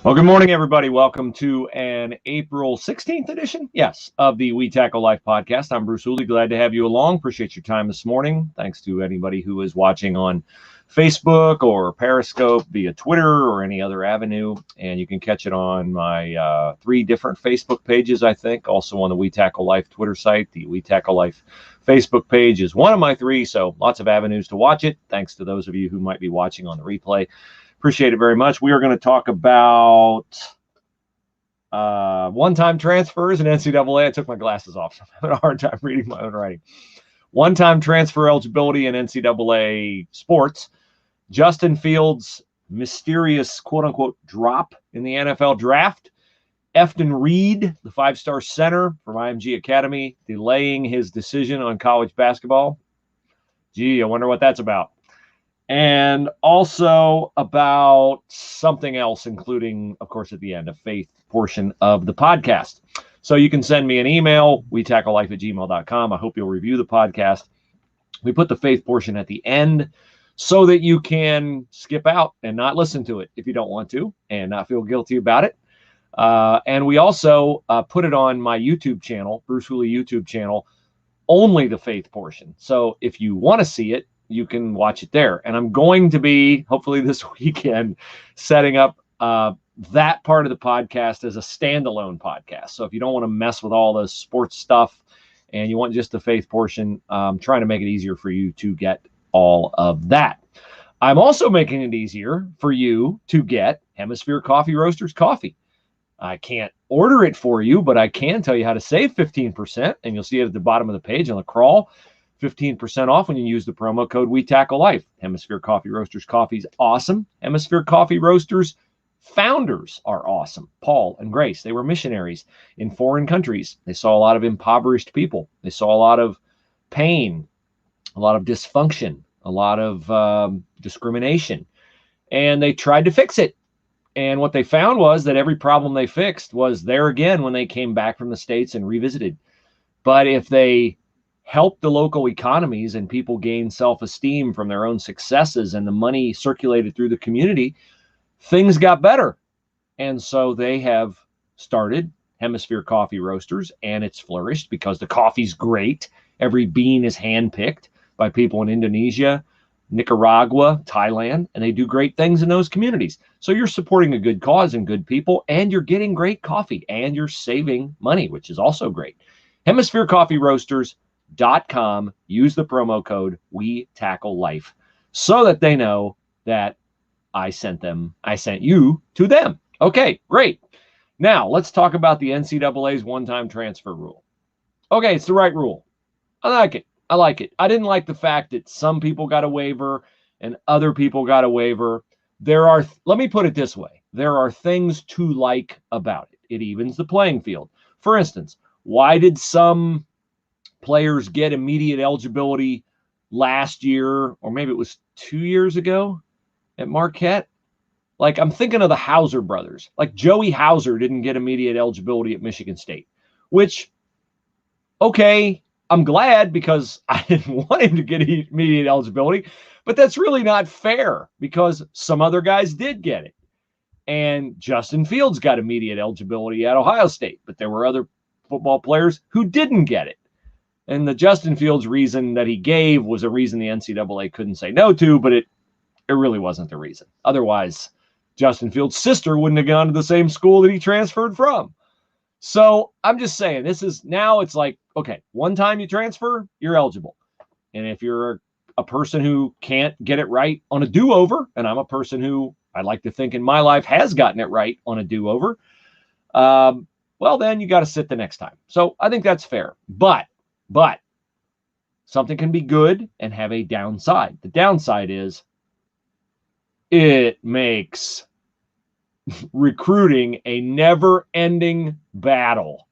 Well, good morning, everybody. Welcome to an April 16th edition, yes, of the We Tackle Life podcast. I'm Bruce Hooley. Glad to have you along. Appreciate your time this morning. Thanks to anybody who is watching on Facebook or Periscope via Twitter or any other avenue. And you can catch it on my 3 different Facebook pages, I think. Also on the We Tackle Life Twitter site. The We Tackle Life Facebook page is one of my 3, so lots of avenues to watch it. Thanks to those of you who might be watching on the replay. Appreciate it very much. We are going to talk about one-time transfers in NCAA. I took my glasses off, so I'm having a hard time reading my own writing. One-time transfer eligibility in NCAA sports. Justin Fields' mysterious quote-unquote drop in the NFL draft. Efton Reid, the 5-star center from IMG Academy, delaying his decision on college basketball. Gee, I wonder what that's about. And also about something else, including, of course, at the end, a faith portion of the podcast. So you can send me an email, wetackleife@gmail.com. I hope you'll review the podcast. We put the faith portion at the end so that you can skip out and not listen to it if you don't want to and not feel guilty about it. And we also put it on my YouTube channel, Bruce Hooley YouTube channel, only the faith portion. So if you want to see it, you can watch it there. And I'm going to be, hopefully this weekend, setting up that part of the podcast as a standalone podcast. So if you don't want to mess with all the sports stuff and you want just the faith portion, I'm trying to make it easier for you to get all of that. I'm also making it easier for you to get Hemisphere Coffee Roasters coffee. I can't order it for you, but I can tell you how to save 15%, and you'll see it at the bottom of the page on the crawl. 15% off when you use the promo code We Tackle Life. Hemisphere Coffee Roasters coffee is awesome. Hemisphere Coffee Roasters founders are awesome. Paul and Grace, they were missionaries in foreign countries. They saw a lot of impoverished people. They saw a lot of pain, a lot of dysfunction, a lot of discrimination, and they tried to fix it. And what they found was that every problem they fixed was there again when they came back from the States and revisited. But if they helped the local economies and people gain self-esteem from their own successes and the money circulated through the community, things got better. And so they have started Hemisphere Coffee Roasters, and it's flourished because the coffee's great. Every bean is handpicked by people in Indonesia, Nicaragua, Thailand, and they do great things in those communities. So you're supporting a good cause and good people, and you're getting great coffee, and you're saving money, which is also great. Hemisphere Coffee Roasters.com. Use the promo code We Tackle Life so that they know that I sent you to them. Okay, great. Now let's talk about the NCAA's one-time transfer rule. Okay, it's the right rule. I like it. I didn't like the fact that some people got a waiver and other people got a waiver. Let me put it this way. There are things to like about it. It evens the playing field. For instance, why did some players get immediate eligibility last year, or maybe it was 2 years ago at Marquette? Like, I'm thinking of the Hauser brothers. Like, Joey Hauser didn't get immediate eligibility at Michigan State, which, okay, I'm glad because I didn't want him to get immediate eligibility, but that's really not fair because some other guys did get it. And Justin Fields got immediate eligibility at Ohio State, but there were other football players who didn't get it. And the Justin Fields reason that he gave was a reason the NCAA couldn't say no to, but it really wasn't the reason. Otherwise, Justin Fields' sister wouldn't have gone to the same school that he transferred from. So I'm just saying, it's like, okay, one time you transfer, you're eligible. And if you're a person who can't get it right on a do-over, and I'm a person who I like to think in my life has gotten it right on a do-over, well, then you got to sit the next time. So I think that's fair. But something can be good and have a downside. The downside is it makes recruiting a never-ending battle.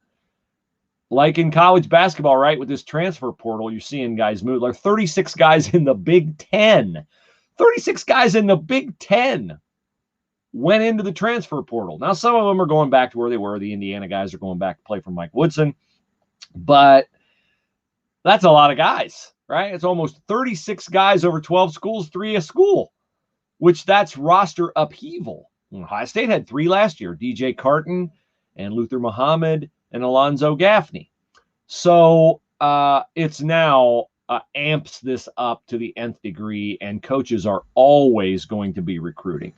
Like in college basketball, right, with this transfer portal, you're seeing guys move. Like 36 guys in the Big Ten. 36 guys in the Big Ten went into the transfer portal. Now, some of them are going back to where they were. The Indiana guys are going back to play for Mike Woodson. But that's a lot of guys, right? It's almost 36 guys over 12 schools, 3 a school, which that's roster upheaval. Ohio State had 3 last year, DJ Carton and Luther Muhammad and Alonzo Gaffney. So it's now amps this up to the nth degree, and coaches are always going to be recruiting.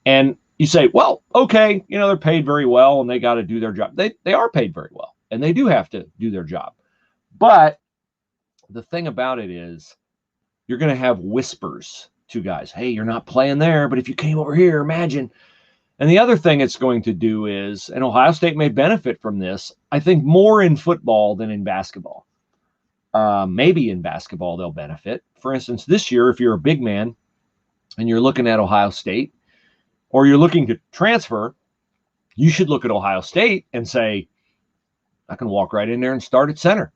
And you say, well, okay, they're paid very well and they got to do their job. They are paid very well and they do have to do their job. But the thing about it is you're going to have whispers to guys. Hey, you're not playing there, but if you came over here, imagine. And the other thing it's going to do is, and Ohio State may benefit from this, I think more in football than in basketball. Maybe in basketball they'll benefit. For instance, this year, if you're a big man and you're looking at Ohio State or you're looking to transfer, you should look at Ohio State and say, I can walk right in there and start at center.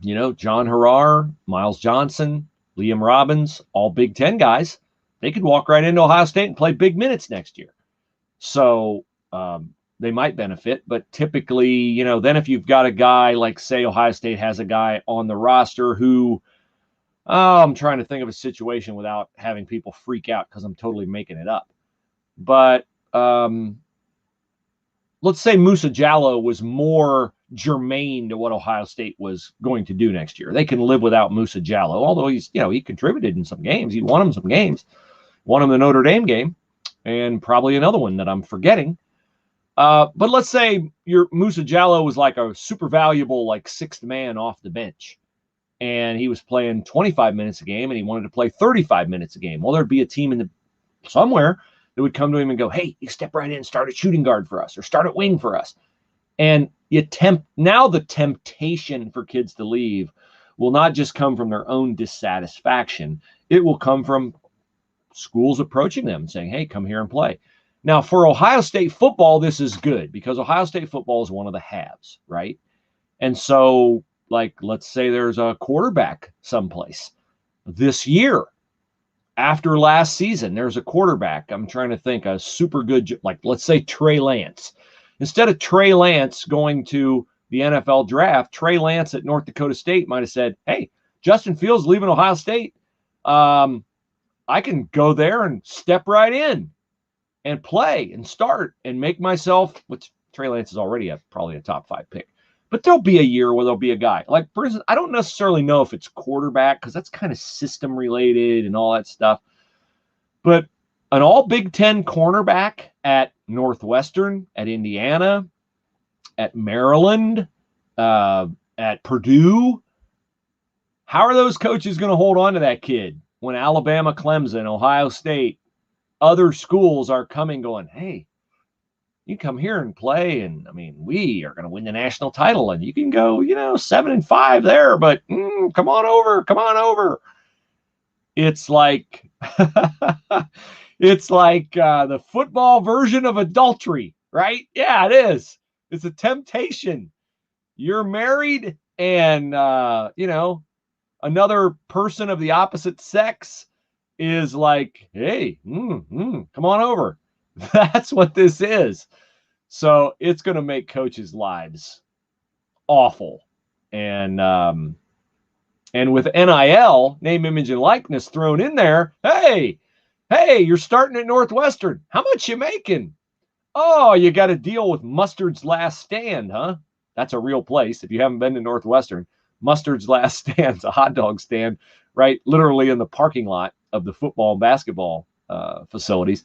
John Harrar, Miles Johnson, Liam Robbins, all Big Ten guys, they could walk right into Ohio State and play big minutes next year. So they might benefit, but typically, then if you've got a guy like, say, Ohio State has a guy on the roster who, I'm trying to think of a situation without having people freak out because I'm totally making it up. But let's say Musa Jallow was more germane to what Ohio State was going to do next year. They can live without Musa Jallow, although he's, he contributed in some games. He won them some games, won them the Notre Dame game, and probably another one that I'm forgetting. But let's say your Musa Jallow was like a super valuable, like 6th man off the bench, and he was playing 25 minutes a game, and he wanted to play 35 minutes a game. Well, there'd be a team somewhere that would come to him and go, hey, you step right in, start at shooting guard for us, or start at wing for us. And now the temptation for kids to leave will not just come from their own dissatisfaction. It will come from schools approaching them and saying, hey, come here and play. Now, for Ohio State football, this is good because Ohio State football is one of the haves, right? And so, like, let's say there's a quarterback someplace this year. After last season, there's a quarterback. I'm trying to think, a super good, like, let's say Trey Lance. Instead of Trey Lance going to the NFL draft, Trey Lance at North Dakota State might have said, hey, Justin Fields leaving Ohio State. I can go there and step right in and play and start and make myself, which Trey Lance is already probably a top 5 pick. But there'll be a year where there'll be a guy. Like, for instance, I don't necessarily know if it's quarterback because that's kind of system related and all that stuff. But an all Big Ten cornerback at Northwestern, at Indiana, at Maryland, at Purdue, how are those coaches going to hold on to that kid when Alabama, Clemson, Ohio State, other schools are coming going, hey, you come here and play, and I mean, we are going to win the national title, and you can go, 7-5 there, but come on over. It's like, it's like the football version of adultery, right? Yeah, it is. It's a temptation. You're married, and another person of the opposite sex is like, hey, come on over. That's what this is. So it's going to make coaches' lives awful. And with NIL, name, image, and likeness thrown in there, hey, you're starting at Northwestern. How much you making? Oh, you got to deal with Mustard's Last Stand, huh? That's a real place. If you haven't been to Northwestern, Mustard's Last Stand's a hot dog stand, right? Literally in the parking lot of the football and basketball facilities.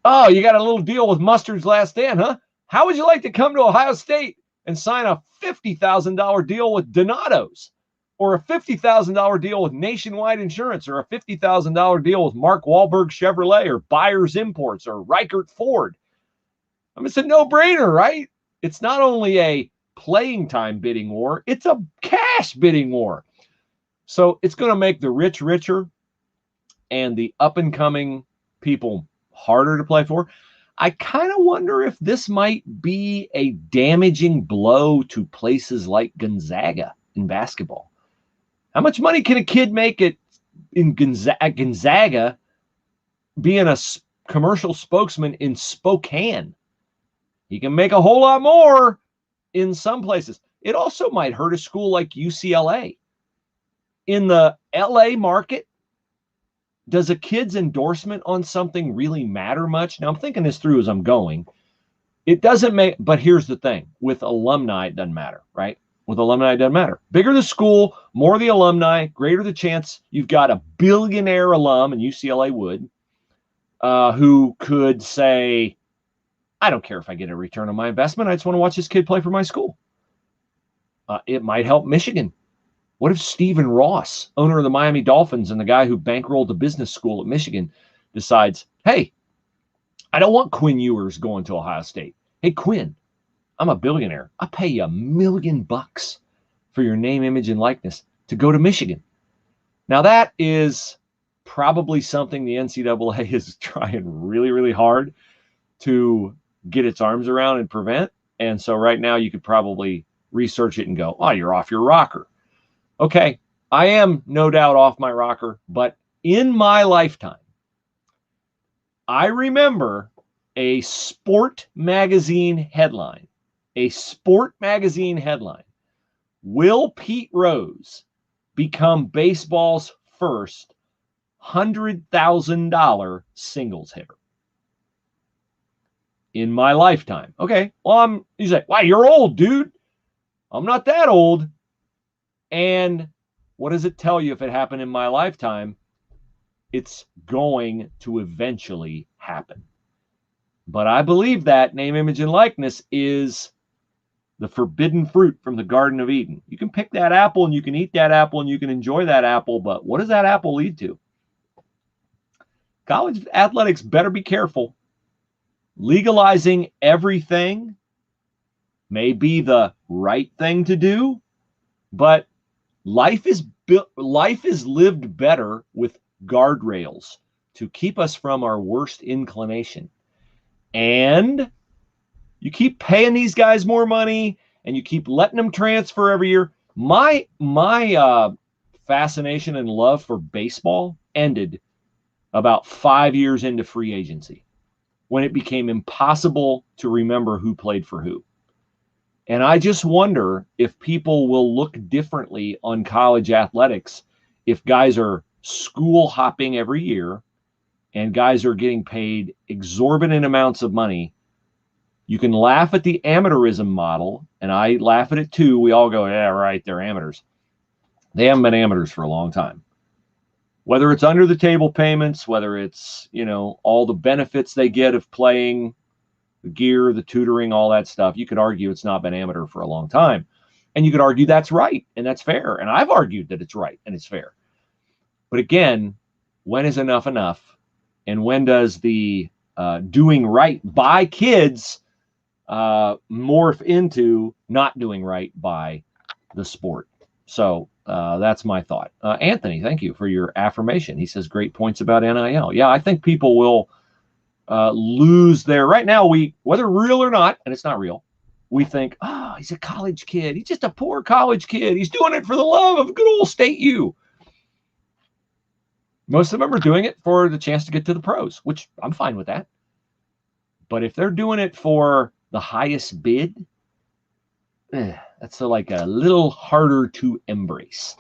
Oh, you got a little deal with Mustard's Last Stand, huh? How would you like to come to Ohio State and sign a $50,000 deal with Donato's, or a $50,000 deal with Nationwide Insurance, or a $50,000 deal with Mark Wahlberg Chevrolet, or Byers Imports, or Reichert Ford? I mean, it's a no-brainer, right? It's not only a playing time bidding war, it's a cash bidding war. So it's going to make the rich richer and the up-and-coming people harder to play for. I kind of wonder if this might be a damaging blow to places like Gonzaga in basketball. How much money can a kid make at Gonzaga being a commercial spokesman in Spokane? He can make a whole lot more in some places. It also might hurt a school like UCLA. In the LA market, does a kid's endorsement on something really matter much? Now, I'm thinking this through as I'm going. It doesn't make, but here's the thing. With alumni, it doesn't matter, right? With alumni, it doesn't matter. Bigger the school, more the alumni, greater the chance you've got a billionaire alum, and UCLA would, who could say, I don't care if I get a return on my investment. I just want to watch this kid play for my school. It might help Michigan. What if Stephen Ross, owner of the Miami Dolphins and the guy who bankrolled the business school at Michigan, decides, hey, I don't want Quinn Ewers going to Ohio State. Hey, Quinn, I'm a billionaire. I'll pay you $1 million for your name, image, and likeness to go to Michigan. Now, that is probably something the NCAA is trying really, really hard to get its arms around and prevent. And so right now you could probably research it and go, oh, you're off your rocker. Okay, I am no doubt off my rocker, but in my lifetime, I remember a sport magazine headline. Will Pete Rose become baseball's first $100,000 singles hitter? In my lifetime. Okay, well, you say, wow, you're old, dude. I'm not that old. And what does it tell you if it happened in my lifetime? It's going to eventually happen. But I believe that name, image, and likeness is the forbidden fruit from the Garden of Eden. You can pick that apple and you can eat that apple and you can enjoy that apple, but what does that apple lead to? College athletics better be careful. Legalizing everything may be the right thing to do, but life is lived better with guardrails to keep us from our worst inclination. And you keep paying these guys more money and you keep letting them transfer every year. My fascination and love for baseball ended about 5 years into free agency, when it became impossible to remember who played for who. And I just wonder if people will look differently on college athletics if guys are school hopping every year and guys are getting paid exorbitant amounts of money. You can laugh at the amateurism model, and I laugh at it too. We all go, yeah, right, they're amateurs. They haven't been amateurs for a long time. Whether it's under the table payments, whether it's, all the benefits they get of playing, the gear, the tutoring, all that stuff, you could argue it's not been amateur for a long time. And you could argue that's right and that's fair. And I've argued that it's right and it's fair. But again, when is enough enough? And when does the doing right by kids morph into not doing right by the sport? So that's my thought. Anthony, thank you for your affirmation. He says great points about NIL. Yeah, I think people will lose their, right now, whether real or not, and it's not real, we think, oh, he's a college kid. He's just a poor college kid. He's doing it for the love of good old State U. Most of them are doing it for the chance to get to the pros, which I'm fine with that. But if they're doing it for the highest bid, that's like a little harder to embrace.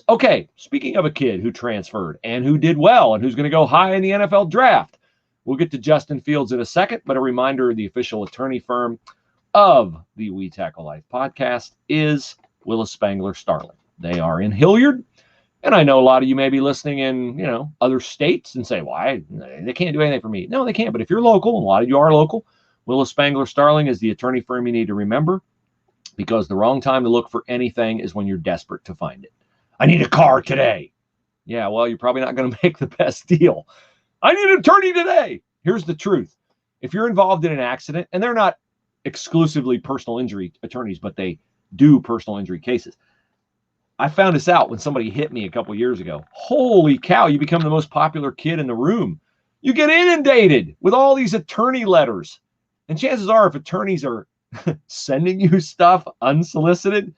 Okay, speaking of a kid who transferred and who did well and who's going to go high in the NFL draft, we'll get to Justin Fields in a second, but a reminder, the official attorney firm of the We Tackle Life podcast is Willis Spangler Starling. They are in Hilliard, and I know a lot of you may be listening in, other states and say, why? They can't do anything for me. No, they can't, but if you're local, and a lot of you are local, Willis Spangler Starling is the attorney firm you need to remember, because the wrong time to look for anything is when you're desperate to find it. I need a car today. Yeah, well, you're probably not going to make the best deal. I need an attorney today. Here's the truth. If you're involved in an accident, and they're not exclusively personal injury attorneys, but they do personal injury cases. I found this out when somebody hit me a couple years ago. Holy cow, you become the most popular kid in the room. You get inundated with all these attorney letters. And chances are, if attorneys are sending you stuff unsolicited,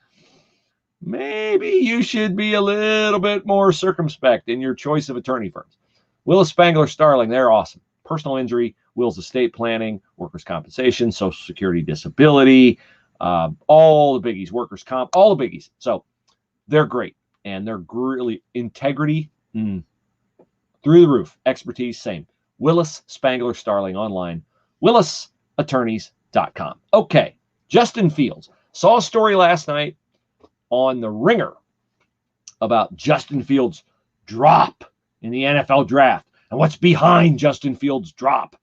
maybe you should be a little bit more circumspect in your choice of attorney firms. Willis Spangler Starling, they're awesome. Personal injury, wills, estate planning, workers' compensation, Social Security, disability, all the biggies, workers' comp, all the biggies. So they're great. and they're really integrity through the roof. Expertise, same. Willis Spangler Starling online, willisattorneys.com. Okay, Justin Fields. Saw a story last night on The Ringer about Justin Fields' drop in the NFL draft and what's behind Justin Fields' drop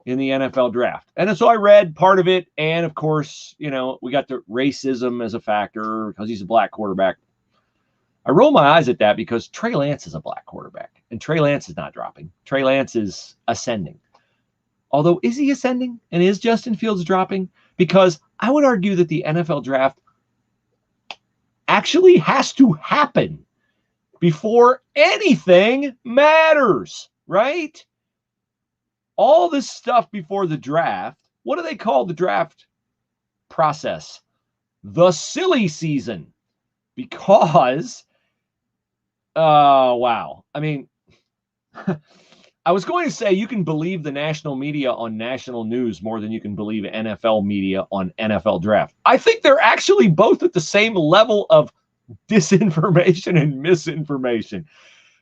in the NFL draft. And so I read part of it, and of course, we got the racism as a factor because he's a black quarterback. I roll my eyes at that because Trey Lance is a black quarterback, and Trey Lance is not dropping. Trey Lance is ascending. Although, is he ascending? And is Justin Fields dropping? Because I would argue that the NFL draft actually has to happen before anything matters, right? All this stuff before the draft, what do they call the draft process? The silly season. Because, wow. I mean, I was going to say you can believe the national media on national news more than you can believe NFL media on NFL draft. I think they're actually both at the same level of disinformation and misinformation,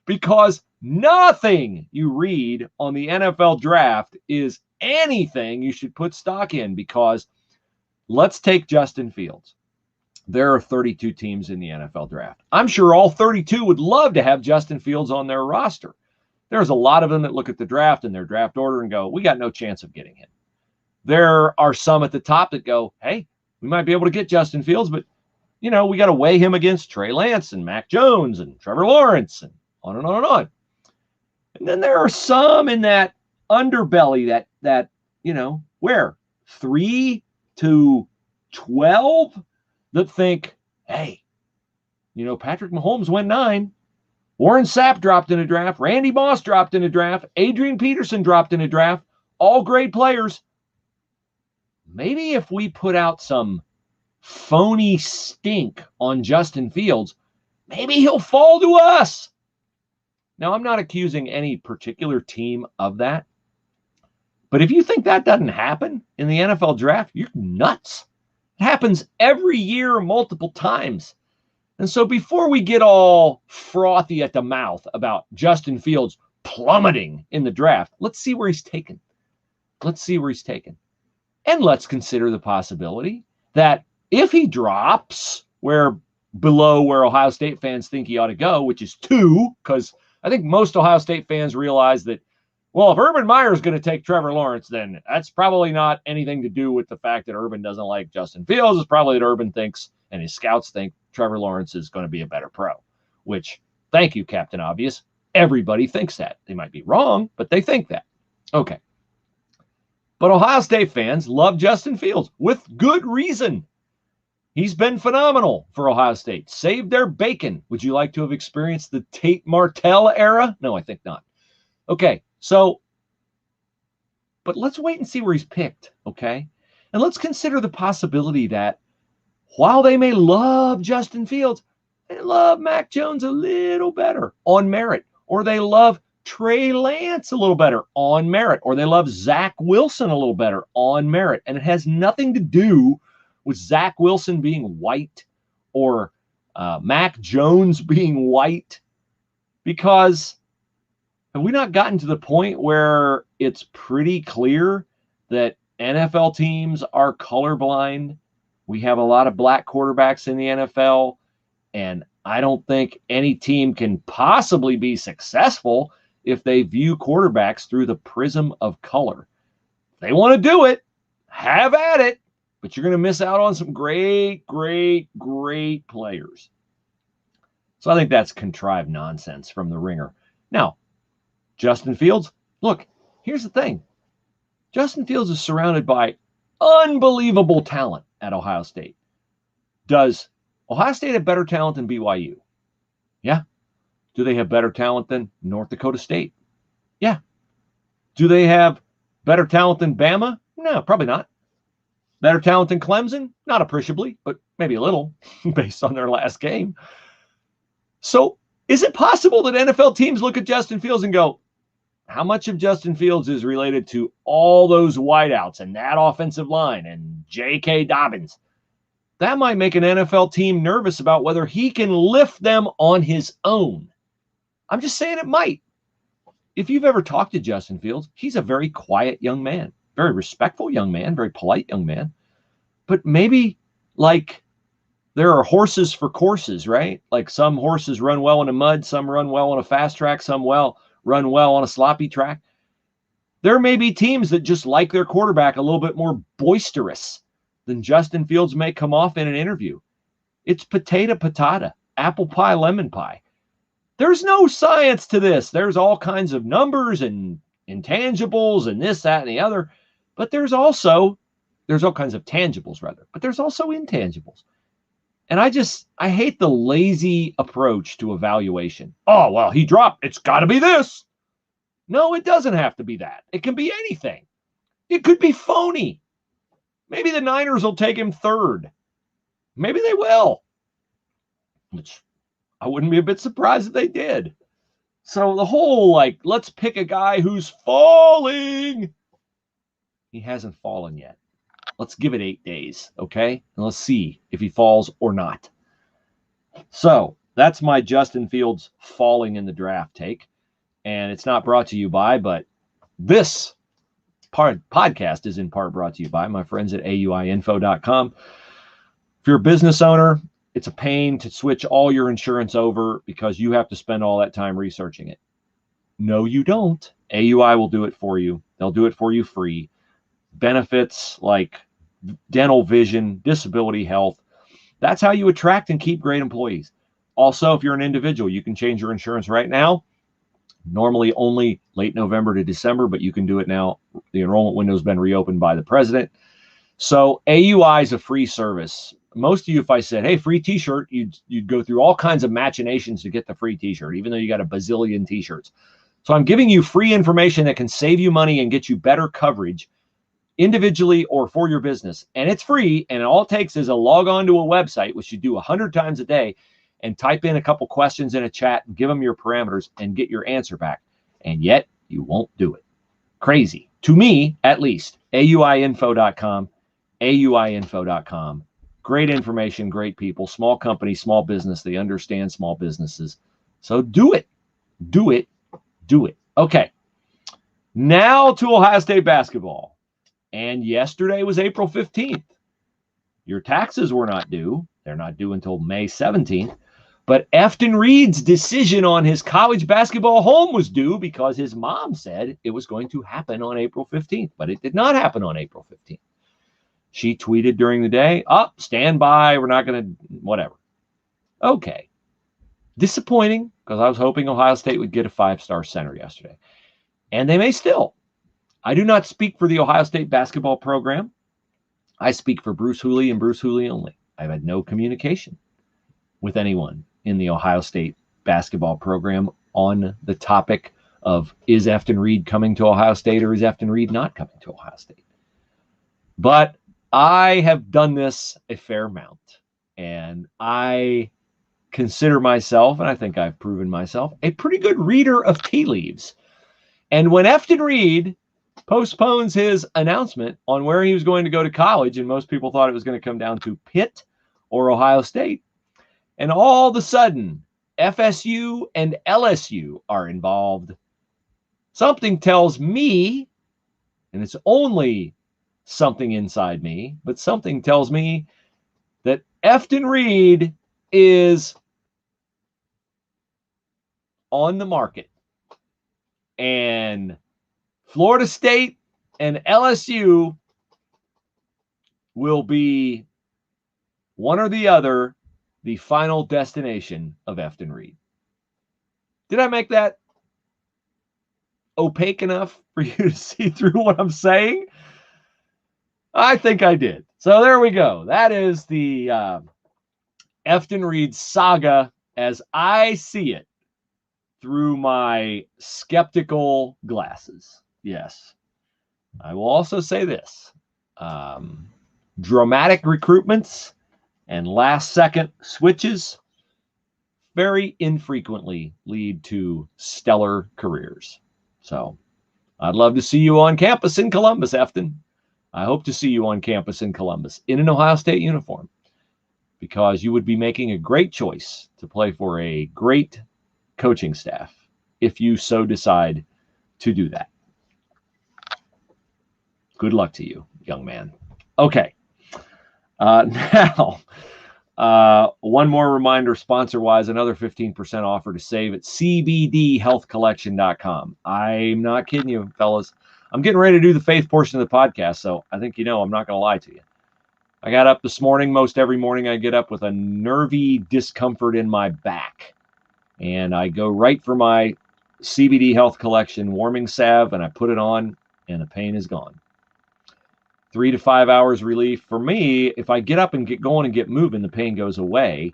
because nothing you read on the NFL draft is anything you should put stock in. Because let's take Justin Fields. There are 32 teams in the NFL draft. I'm sure all 32 would love to have Justin Fields on their roster. There's a lot of them that look at the draft and their draft order and go, we got no chance of getting him. There are some at the top that go, hey, we might be able to get Justin Fields, but, we got to weigh him against Trey Lance and Mac Jones and Trevor Lawrence and on and on and on. And then there are some in that underbelly that where 3 to 12 that think, hey, Patrick Mahomes went 9. Warren Sapp dropped in a draft. Randy Moss dropped in a draft. Adrian Peterson dropped in a draft. All great players. Maybe if we put out some phony stink on Justin Fields, maybe he'll fall to us. Now, I'm not accusing any particular team of that. But if you think that doesn't happen in the NFL draft, you're nuts. It happens every year, multiple times. And so before we get all frothy at the mouth about Justin Fields plummeting in the draft, let's see where he's taken. Let's see where he's taken. And let's consider the possibility that if he drops below where Ohio State fans think he ought to go, which is 2, because I think most Ohio State fans realize that, well, if Urban Meyer is going to take Trevor Lawrence, then that's probably not anything to do with the fact that Urban doesn't like Justin Fields. It's probably that Urban thinks and his scouts think Trevor Lawrence is going to be a better pro, which, thank you, Captain Obvious. Everybody thinks that. They might be wrong, but they think that. Okay. But Ohio State fans love Justin Fields with good reason. He's been phenomenal for Ohio State. Saved their bacon. Would you like to have experienced the Tate Martell era? No, I think not. Okay, but let's wait and see where he's picked, okay? And let's consider the possibility that while they may love Justin Fields, they love Mac Jones a little better on merit, or they love Trey Lance a little better on merit, or they love Zach Wilson a little better on merit. And it has nothing to do with Zach Wilson being white or Mac Jones being white, because have we not gotten to the point where it's pretty clear that NFL teams are colorblind? We have a lot of black quarterbacks in the NFL, and I don't think any team can possibly be successful if they view quarterbacks through the prism of color. If they want to do it, have at it, but you're going to miss out on some great, great, great players. So I think that's contrived nonsense from the Ringer. Now, Justin Fields, look, here's the thing. Justin Fields is surrounded by unbelievable talent at Ohio State. Does Ohio State have better talent than BYU? Yeah. Do they have better talent than North Dakota State? Yeah. Do they have better talent than Bama? No, probably not. Better talent than Clemson? Not appreciably, but maybe a little based on their last game. So is it possible that NFL teams look at Justin Fields and go, how much of Justin Fields is related to all those wideouts and that offensive line and J.K. Dobbins? that might make an NFL team nervous about whether he can lift them on his own. I'm just saying it might. If you've ever talked to Justin Fields, he's a very quiet young man, very respectful young man, very polite young man. But maybe like there are horses for courses, right? Like some horses run well in the mud, some run well on a fast track, some run well on a sloppy track. There may be teams that just like their quarterback a little bit more boisterous than Justin Fields may come off in an interview. It's potato, patata, apple pie, lemon pie. There's no science to this. There's all kinds of numbers and intangibles and this, that, and the other. But there's all kinds of tangibles, rather. But there's also intangibles. And I hate the lazy approach to evaluation. Oh, well, he dropped. It's got to be this. No, it doesn't have to be that. It can be anything. It could be phony. Maybe the Niners will take him third. Maybe they will. Which I wouldn't be a bit surprised if they did. So the whole, let's pick a guy who's falling. He hasn't fallen yet. Let's give it 8 days, okay? And let's see if he falls or not. So that's my Justin Fields falling in the draft take. And it's not brought to you by, but this podcast is in part brought to you by my friends at auiinfo.com. If you're a business owner, it's a pain to switch all your insurance over because you have to spend all that time researching it. No, you don't. AUI will do it for you. They'll do it for you free. Benefits like dental, vision, disability, health. That's how you attract and keep great employees. Also, if you're an individual, you can change your insurance right now. Normally only late November to December, but you can do it now. The enrollment window has been reopened by the president. So AUI is a free service. Most of you, if I said, hey, free t-shirt, you'd go through all kinds of machinations to get the free t-shirt, even though you got a bazillion t-shirts. So I'm giving you free information that can save you money and get you better coverage individually or for your business. And it's free. And all it takes is a log on to a website, which you do 100 times a day, and type in a couple questions in a chat and give them your parameters and get your answer back. And yet you won't do it. Crazy. To me, at least. auiinfo.com. auiinfo.com. Great information, great people, small company, small business. They understand small businesses. So do it. Do it. Do it. Okay. Now to Ohio State basketball. And yesterday was April 15th. Your taxes were not due. They're not due until May 17th. But Efton Reid's decision on his college basketball home was due because his mom said it was going to happen on April 15th. But it did not happen on April 15th. She tweeted during the day, stand by. We're not going to, whatever. Okay. Disappointing because I was hoping Ohio State would get a 5-star center yesterday. And they may still. I do not speak for the Ohio State basketball program. I speak for Bruce Hooley and Bruce Hooley only. I've had no communication with anyone in the Ohio State basketball program on the topic of is Efton Reid coming to Ohio State or is Efton Reid not coming to Ohio State. But I have done this a fair amount, and I consider myself, and I think I've proven myself, a pretty good reader of tea leaves. And when Efton Reid postpones his announcement on where he was going to go to college, and most people thought it was going to come down to Pitt or Ohio State, and all of a sudden, FSU and LSU are involved, something tells me, and it's only something inside me, but something tells me that Efton Reid is on the market. And Florida State and LSU will be one or the other the final destination of Efton Reid. Did I make that opaque enough for you to see through what I'm saying? I think I did. So there we go. That is the Efton Reid saga as I see it through my skeptical glasses. Yes. I will also say this. Dramatic recruitments and last-second switches very infrequently lead to stellar careers. So I'd love to see you on campus in Columbus, Efton. I hope to see you on campus in Columbus in an Ohio State uniform. because you would be making a great choice to play for a great coaching staff if you so decide to do that. Good luck to you, young man. Okay. Now, one more reminder, sponsor-wise, another 15% offer to save at cbdhealthcollection.com. I'm not kidding you, fellas. I'm getting ready to do the faith portion of the podcast, so I think I'm not going to lie to you. I got up this morning. Most every morning I get up with a nervy discomfort in my back. And I go right for my CBD Health Collection warming salve, and I put it on, and the pain is gone. 3 to 5 hours relief. For me, if I get up and get going and get moving, the pain goes away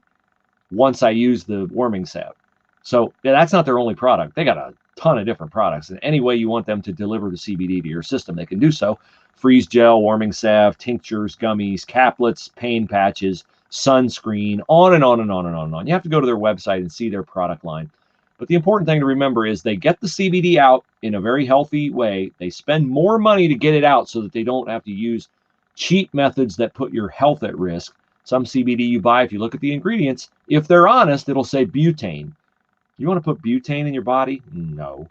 once I use the warming salve. So that's not their only product. They got a ton of different products. And any way you want them to deliver the CBD to your system, they can do so. Freeze gel, warming salve, tinctures, gummies, caplets, pain patches, sunscreen, on and on and on and on and on. You have to go to their website and see their product line. But the important thing to remember is they get the CBD out in a very healthy way. They spend more money to get it out so that they don't have to use cheap methods that put your health at risk. Some CBD you buy, if you look at the ingredients, if they're honest, it'll say butane. You want to put butane in your body? No.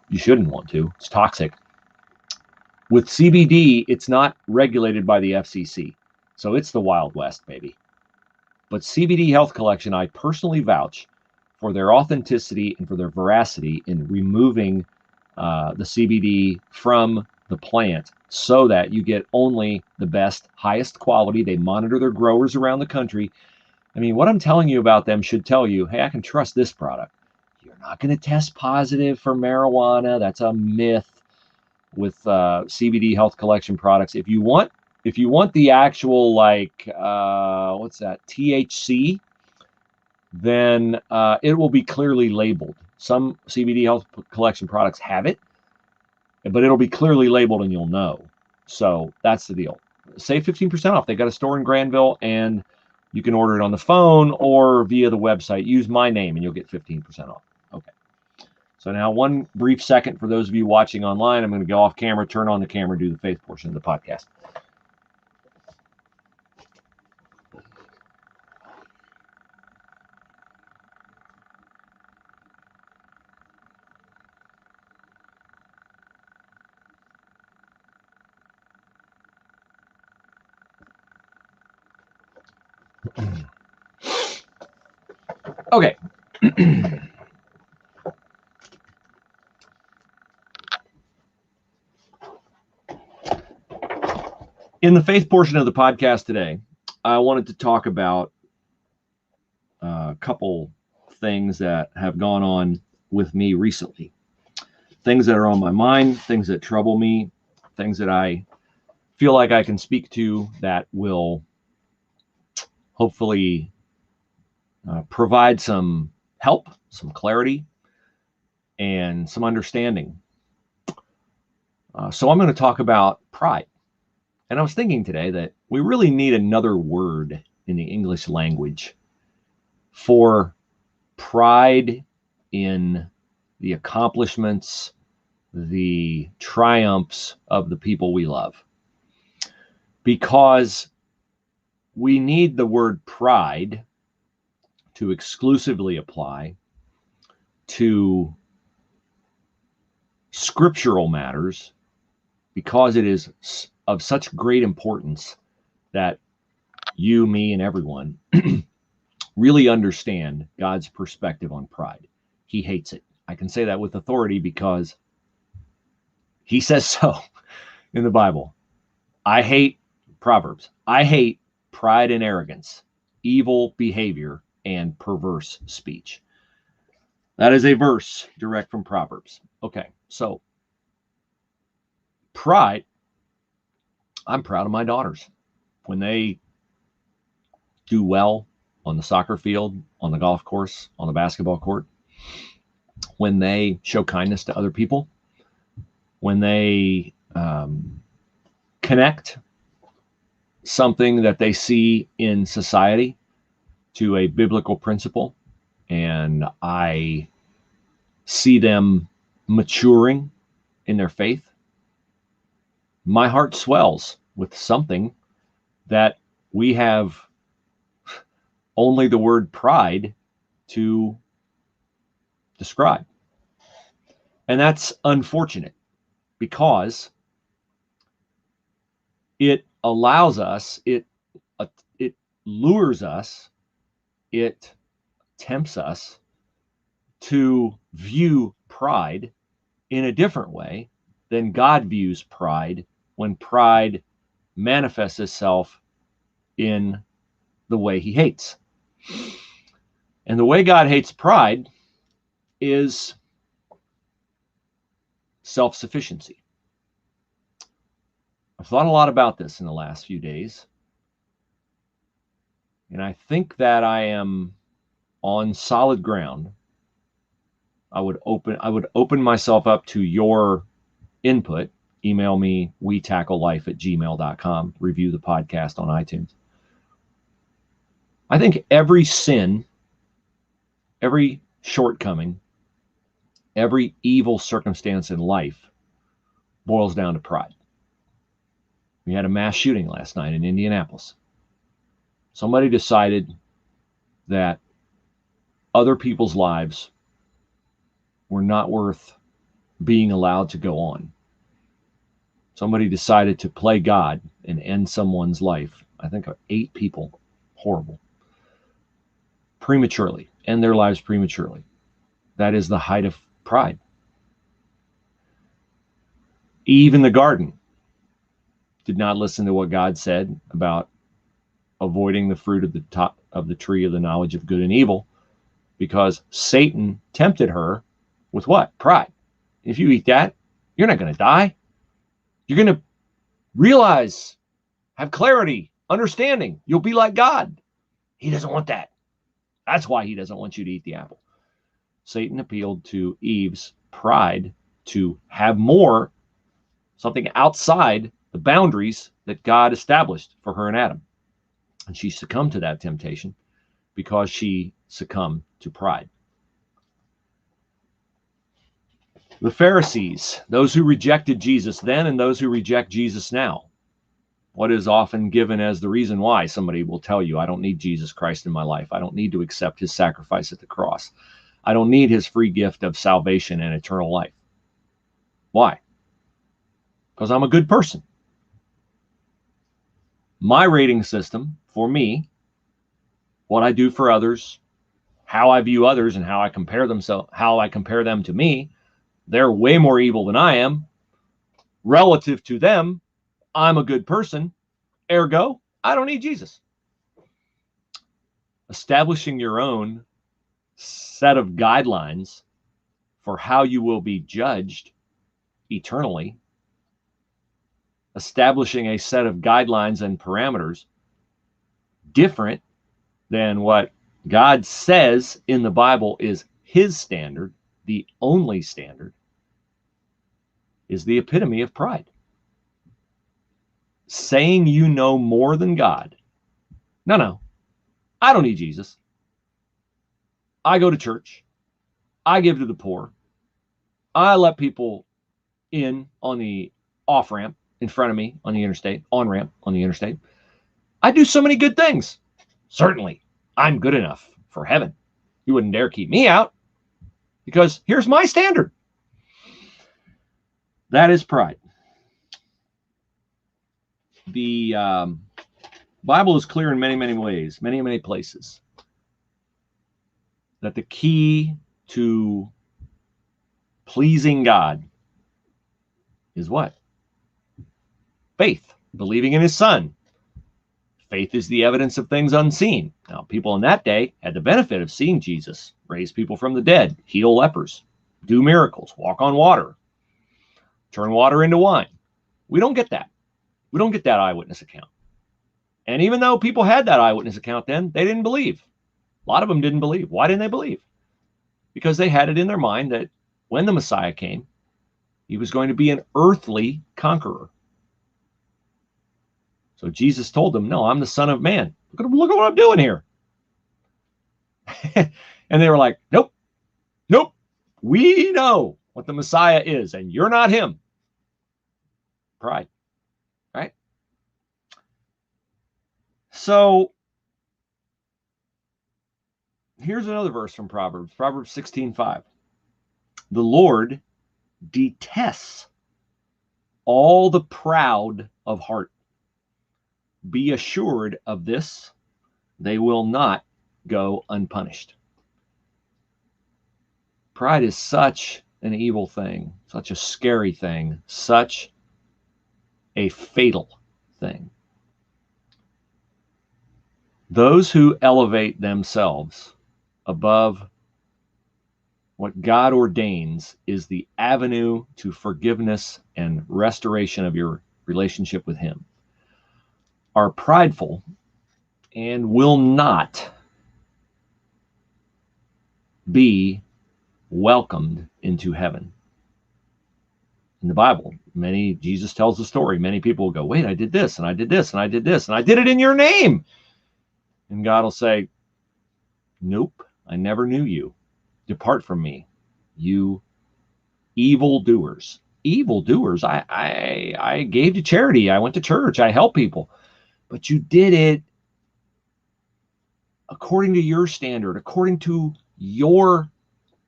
You shouldn't want to. It's toxic. With CBD, it's not regulated by the FCC. So it's the Wild West, baby. But CBD Health Collection, I personally vouch for their authenticity and for their veracity in removing the CBD from the plant so that you get only the best, highest quality. They monitor their growers around the country. I mean, what I'm telling you about them should tell you, hey, I can trust this product. You're not going to test positive for marijuana. That's a myth with CBD Health Collection products. If you want the actual, like, what's that, THC, then it will be clearly labeled. Some CBD Health Collection products have it, but it'll be clearly labeled and you'll know. So that's the deal. Save 15% off. They got a store in Granville, and you can order it on the phone or via the website. Use my name and you'll get 15% off. Okay. So now one brief second for those of you watching online. I'm going to go off camera, turn on the camera, do the faith portion of the podcast. Okay. In the faith portion of the podcast today, I wanted to talk about a couple things that have gone on with me recently. Things that are on my mind, things that trouble me, things that I feel like I can speak to that will hopefully provide some help, some clarity, and some understanding. So I'm going to talk about pride. And I was thinking today that we really need another word in the English language for pride in the accomplishments, the triumphs of the people we love. Because we need the word pride to exclusively apply to scriptural matters, because it is of such great importance that you, me, and everyone really understand God's perspective on pride. He hates it. I can say that with authority because he says so in the Bible. I hate Proverbs. I hate pride and arrogance, evil behavior, and perverse speech. That is a verse direct from Proverbs. Okay, so pride. I'm proud of my daughters when they do well on the soccer field, on the golf course, on the basketball court, when they show kindness to other people, when they connect something that they see in society to a biblical principle, and I see them maturing in their faith. My heart swells with something that we have only the word pride to describe. And that's unfortunate because it allows us, it lures us, it tempts us to view pride in a different way than God views pride when pride manifests itself in the way he hates. And the way God hates pride is self-sufficiency. I've thought a lot about this in the last few days, and I think that I am on solid ground. I would open myself up to your input. Email me, wetacklelife@gmail.com. Review the podcast on iTunes. I think every sin, every shortcoming, every evil circumstance in life boils down to pride. We had a mass shooting last night in Indianapolis. Somebody decided that other people's lives were not worth being allowed to go on. Somebody decided to play God and end someone's life. I think 8 people, horrible, prematurely, end their lives prematurely. That is the height of pride. Eve in the garden did not listen to what God said about avoiding the fruit of the top of the tree of the knowledge of good and evil, because Satan tempted her with what? Pride. If you eat that, you're not going to die. You're going to realize, have clarity, understanding. You'll be like God. He doesn't want that. That's why he doesn't want you to eat the apple. Satan appealed to Eve's pride to have more, something outside the boundaries that God established for her and Adam. And she succumbed to that temptation because she succumbed to pride. The Pharisees, those who rejected Jesus then and those who reject Jesus now. What is often given as the reason why somebody will tell you, I don't need Jesus Christ in my life. I don't need to accept his sacrifice at the cross. I don't need his free gift of salvation and eternal life. Why? Because I'm a good person. My rating system for me, what I do for others, how I view others, and how I compare them to me, they're way more evil than I am. Relative to them, I'm a good person. Ergo, I don't need Jesus. Establishing your own set of guidelines for how you will be judged eternally, establishing a set of guidelines and parameters different than what God says in the Bible is his standard, the only standard, is the epitome of pride. Saying you know more than God. No, I don't need Jesus. I go to church. I give to the poor. I let people in on the off-ramp in front of me on the interstate, on-ramp on the interstate. I do so many good things. Certainly, I'm good enough for heaven. You wouldn't dare keep me out because here's my standard. That is pride. The Bible is clear in many, many ways, many, many places, that the key to pleasing God is what? Faith, believing in his son. Faith is the evidence of things unseen. Now, people in that day had the benefit of seeing Jesus raise people from the dead, heal lepers, do miracles, walk on water, turn water into wine. We don't get that. We don't get that eyewitness account. And even though people had that eyewitness account then, they didn't believe. A lot of them didn't believe. Why didn't they believe? Because they had it in their mind that when the Messiah came, he was going to be an earthly conqueror. So Jesus told them, no, I'm the Son of Man. Look at what I'm doing here. And they were like, nope. We know what the Messiah is, and you're not him. Pride, right? So Here's another verse from Proverbs, Proverbs 16:5. The Lord detests all the proud of heart. Be assured of this, they will not go unpunished. Pride is such an evil thing, such a scary thing, such a fatal thing. Those who elevate themselves above what God ordains is the avenue to forgiveness and restoration of your relationship with Him, are prideful and will not be welcomed into heaven. In the Bible, Jesus tells the story. Many people will go, wait, I did this, and I did this, and I did this, and I did it in your name. And God will say, nope, I never knew you. Depart from me, you evildoers. Evildoers. I gave to charity. I went to church. I helped people. But you did it according to your standard, according to your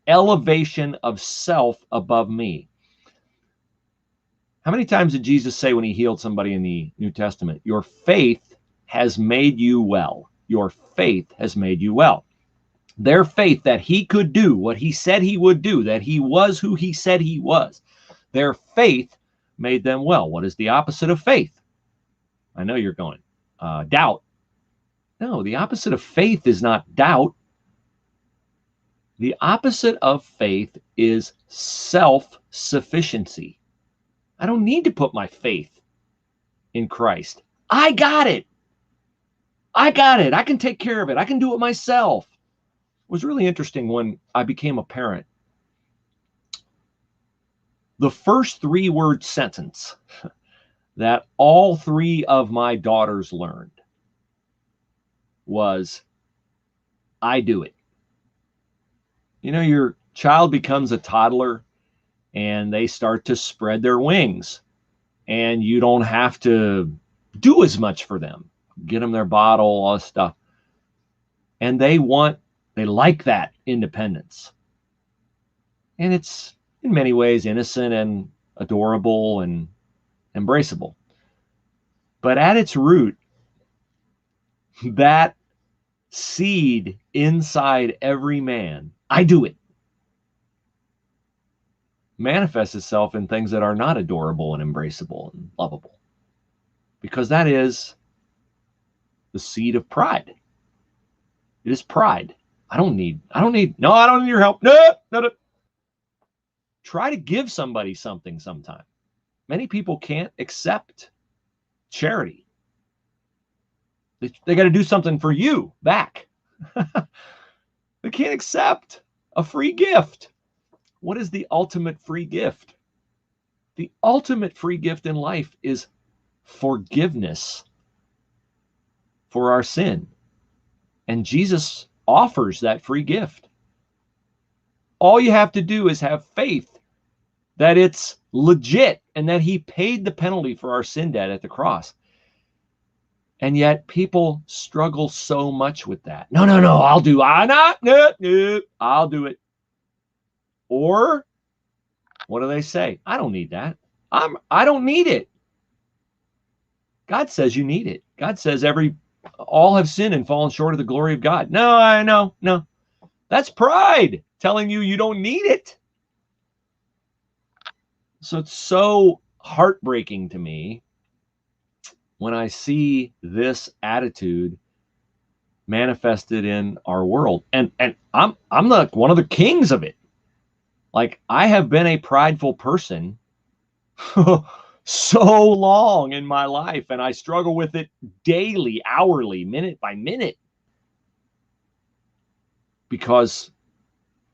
elevation of self above me. How many times did Jesus say when he healed somebody in the New Testament, your faith has made you well? Your faith has made you well. Their faith that he could do what he said he would do, that he was who he said he was, their faith made them well. What is the opposite of faith? I know you're going, doubt. No, the opposite of faith is not doubt. The opposite of faith is self-sufficiency. I don't need to put my faith in Christ. I got it. I got it. I can take care of it. I can do it myself. It was really interesting when I became a parent. The first 3-word sentence that all 3 of my daughters learned was, I do it. You know, your child becomes a toddler and they start to spread their wings, and you don't have to do as much for them. Get them their bottle, all this stuff. And they like that independence. And it's in many ways innocent and adorable and embraceable. But at its root, that seed inside every man, I do it, manifests itself in things that are not adorable and embraceable and lovable. Because that is the seed of pride. It is pride. I don't need your help. No. Try to give somebody something sometime. Many people can't accept charity. They got to do something for you back. They can't accept a free gift. What is the ultimate free gift? The ultimate free gift in life is forgiveness for our sin. And Jesus offers that free gift. All you have to do is have faith that it's legit and that he paid the penalty for our sin debt at the cross. And yet people struggle so much with that. No, I'll do it. Or what do they say? I don't need that. I don't need it. God says you need it. God says all have sinned and fallen short of the glory of God. No. That's pride telling you don't need it. So it's so heartbreaking to me when I see this attitude manifested in our world. And I'm like one of the kings of it. Like, I have been a prideful person so long in my life, and I struggle with it daily, hourly, minute by minute. Because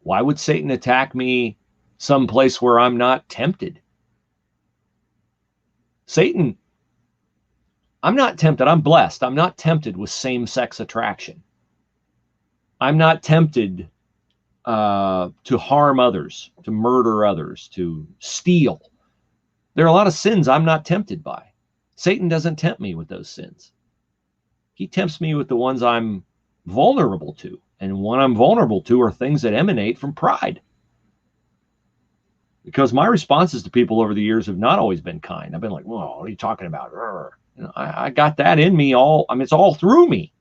why would Satan attack me someplace where I'm not tempted? Satan, I'm not tempted. I'm blessed. I'm not tempted with same-sex attraction. I'm not tempted to harm others, to murder others, to steal. There are a lot of sins I'm not tempted by. Satan doesn't tempt me with those sins. He tempts me with the ones I'm vulnerable to. And what I'm vulnerable to are things that emanate from pride. Because my responses to people over the years have not always been kind. I've been like, whoa, what are you talking about? You know, I got that in me it's all through me.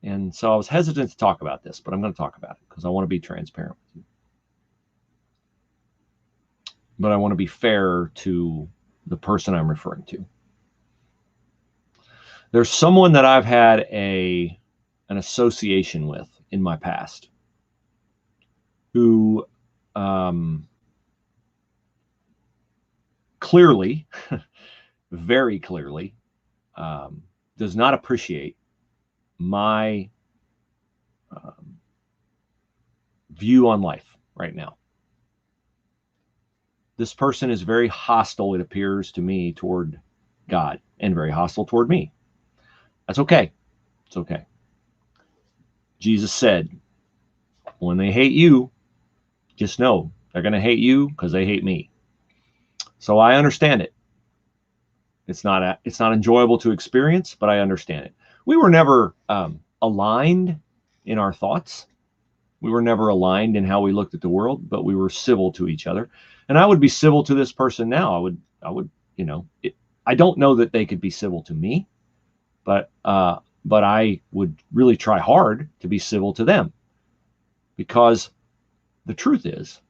And so I was hesitant to talk about this, but I'm going to talk about it because I want to be transparent with you. But I want to be fair to the person I'm referring to. There's someone that I've had an association with in my past who clearly, very clearly, does not appreciate my view on life right now. This person is very hostile, it appears to me, toward God, and very hostile toward me. That's okay. It's okay. Jesus said, when they hate you, just know they're going to hate you because they hate me. So I understand it. It's not enjoyable to experience, but I understand it. We were never aligned in our thoughts. We were never aligned in how we looked at the world, but we were civil to each other. And I would be civil to this person now. I would, you know, I don't know that they could be civil to me, but I would really try hard to be civil to them, because the truth is,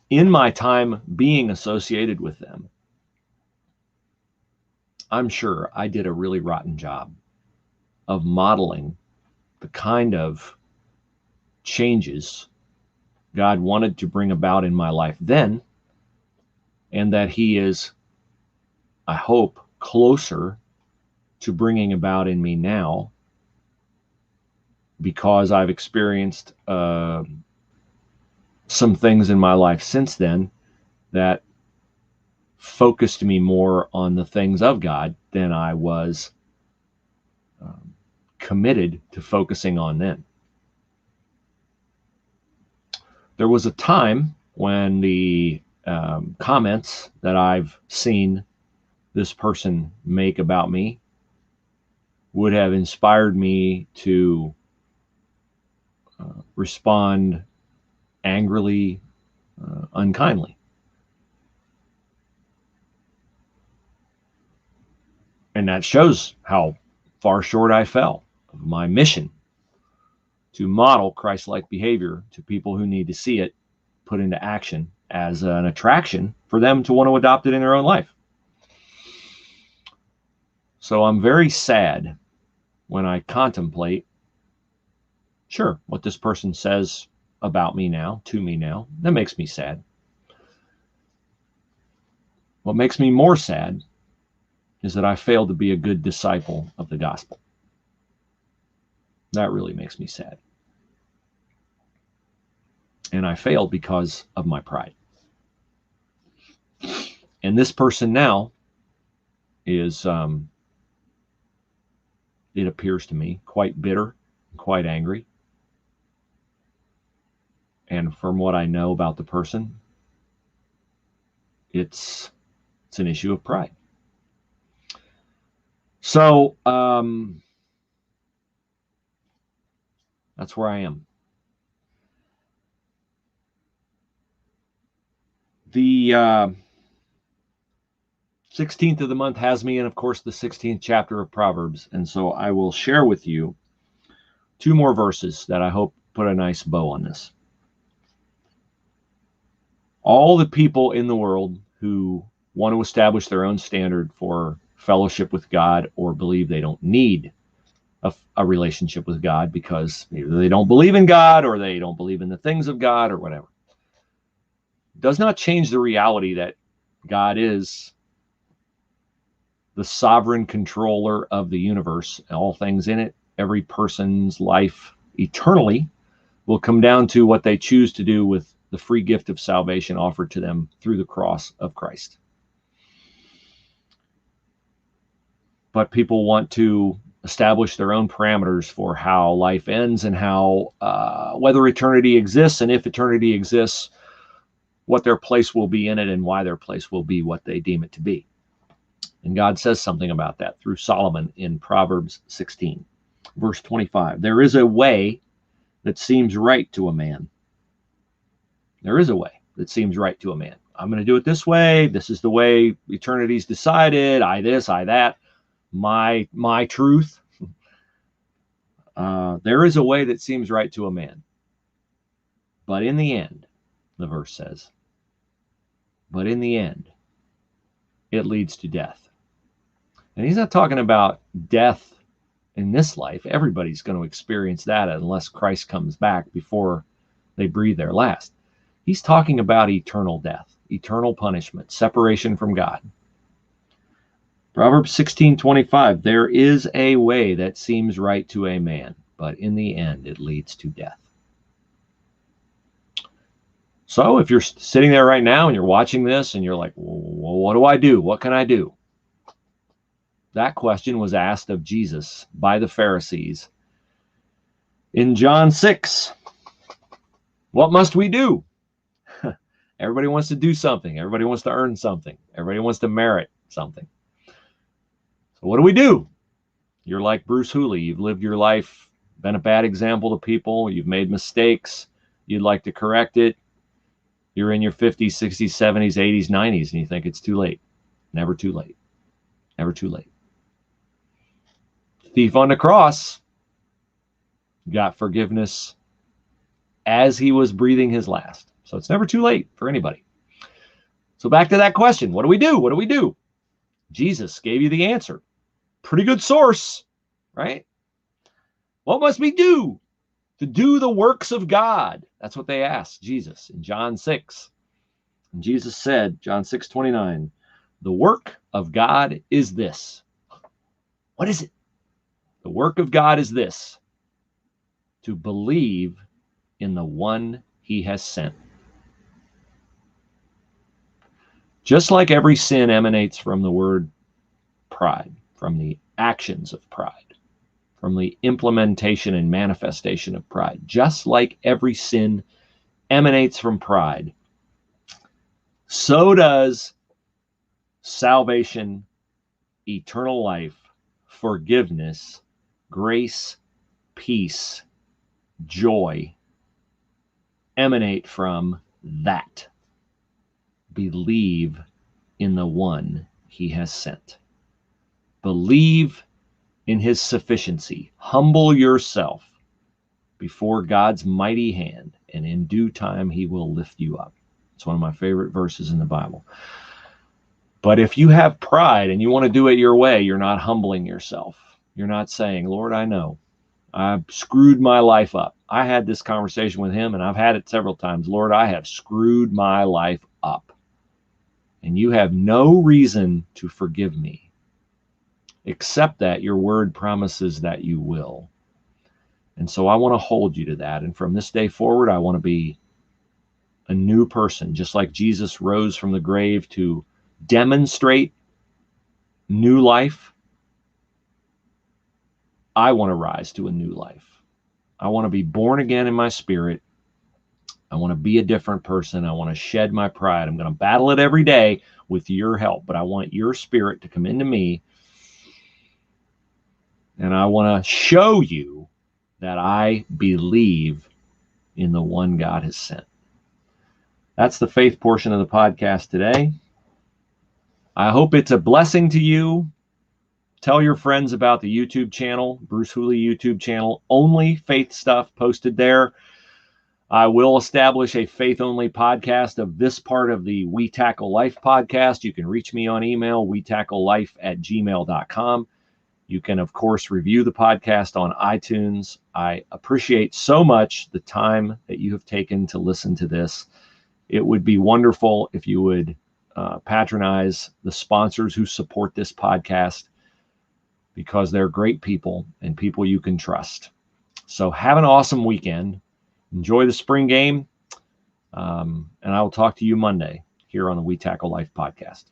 in my time being associated with them, I'm sure I did a really rotten job of modeling the kind of changes God wanted to bring about in my life then, and that He is, I hope, closer to bringing about in me now, because I've experienced some things in my life since then that focused me more on the things of God than I was committed to focusing on then. There was a time when the comments that I've seen this person make about me would have inspired me to respond angrily, unkindly. And that shows how far short I fell of my mission to model Christ-like behavior to people who need to see it put into action as an attraction for them to want to adopt it in their own life. So I'm very sad when I contemplate, sure, what this person says about me now, to me now. That makes me sad. What makes me more sad is that I failed to be a good disciple of the gospel. That really makes me sad. And I failed because of my pride. And this person now is, it appears to me, quite bitter, quite angry. And from what I know about the person, it's an issue of pride. So that's where I am. The 16th of the month has me in, of course, the 16th chapter of Proverbs. And so I will share with you 2 more verses that I hope put a nice bow on this. All the people in the world who want to establish their own standard for fellowship with God, or believe they don't need a relationship with God because either they don't believe in God or they don't believe in the things of God or whatever, does not change the reality that God is the sovereign controller of the universe, all things in it. Every person's life eternally will come down to what they choose to do with the free gift of salvation offered to them through the cross of Christ. But people want to establish their own parameters for how life ends and how whether eternity exists, and if eternity exists, what their place will be in it and why their place will be what they deem it to be. And God says something about that through Solomon in Proverbs 16, verse 25. There is a way that seems right to a man. There is a way that seems right to a man. I'm going to do it this way. This is the way eternity's decided. I this, I that. My truth. There is a way that seems right to a man. But in the end, the verse says, but in the end, it leads to death. And he's not talking about death in this life. Everybody's going to experience that unless Christ comes back before they breathe their last. He's talking about eternal death, eternal punishment, separation from God. Proverbs 16:25, there is a way that seems right to a man, but in the end it leads to death. So if you're sitting there right now and you're watching this and you're like, well, what do I do? What can I do? That question was asked of Jesus by the Pharisees in John 6. What must we do? Everybody wants to do something. Everybody wants to earn something. Everybody wants to merit something. So what do we do? You're like Bruce Hooley. You've lived your life, been a bad example to people. You've made mistakes. You'd like to correct it. You're in your 50s, 60s, 70s, 80s, 90s, and you think it's too late. Never too late. Never too late. Thief on the cross got forgiveness as he was breathing his last. So it's never too late for anybody. So back to that question. What do we do? What do we do? Jesus gave you the answer. Pretty good source, right? What must we do to do the works of God? That's what they asked Jesus in John 6. And Jesus said, John 6:29, the work of God is this. What is it? The work of God is this, to believe in the one he has sent. Just like every sin emanates from the word pride, from the actions of pride, from the implementation and manifestation of pride, just like every sin emanates from pride, so does salvation, eternal life, forgiveness, grace, peace, joy emanate from that. Believe in the one he has sent. Believe in his sufficiency. Humble yourself before God's mighty hand, and in due time he will lift you up. It's one of my favorite verses in the Bible. But if you have pride and you want to do it your way, you're not humbling yourself. You're not saying, Lord, I know I've screwed my life up. I had this conversation with him, and I've had it several times. Lord, I have screwed my life up, and you have no reason to forgive me, except that your word promises that you will. And so I want to hold you to that. And from this day forward, I want to be a new person, just like Jesus rose from the grave to demonstrate new life. I want to rise to a new life. I want to be born again in my spirit. I want to be a different person. I want to shed my pride. I'm going to battle it every day with your help, but I want your spirit to come into me. And I want to show you that I believe in the one God has sent. That's the faith portion of the podcast today. I hope it's a blessing to you. Tell your friends about the YouTube channel, Bruce Hooley YouTube channel. Only faith stuff posted there. I will establish a faith-only podcast of this part of the We Tackle Life podcast. You can reach me on email, wetacklelife@gmail.com. You can, of course, review the podcast on iTunes. I appreciate so much the time that you have taken to listen to this. It would be wonderful if you would patronize the sponsors who support this podcast, because they're great people and people you can trust. So have an awesome weekend. Enjoy the spring game. And I will talk to you Monday here on the We Tackle Life podcast.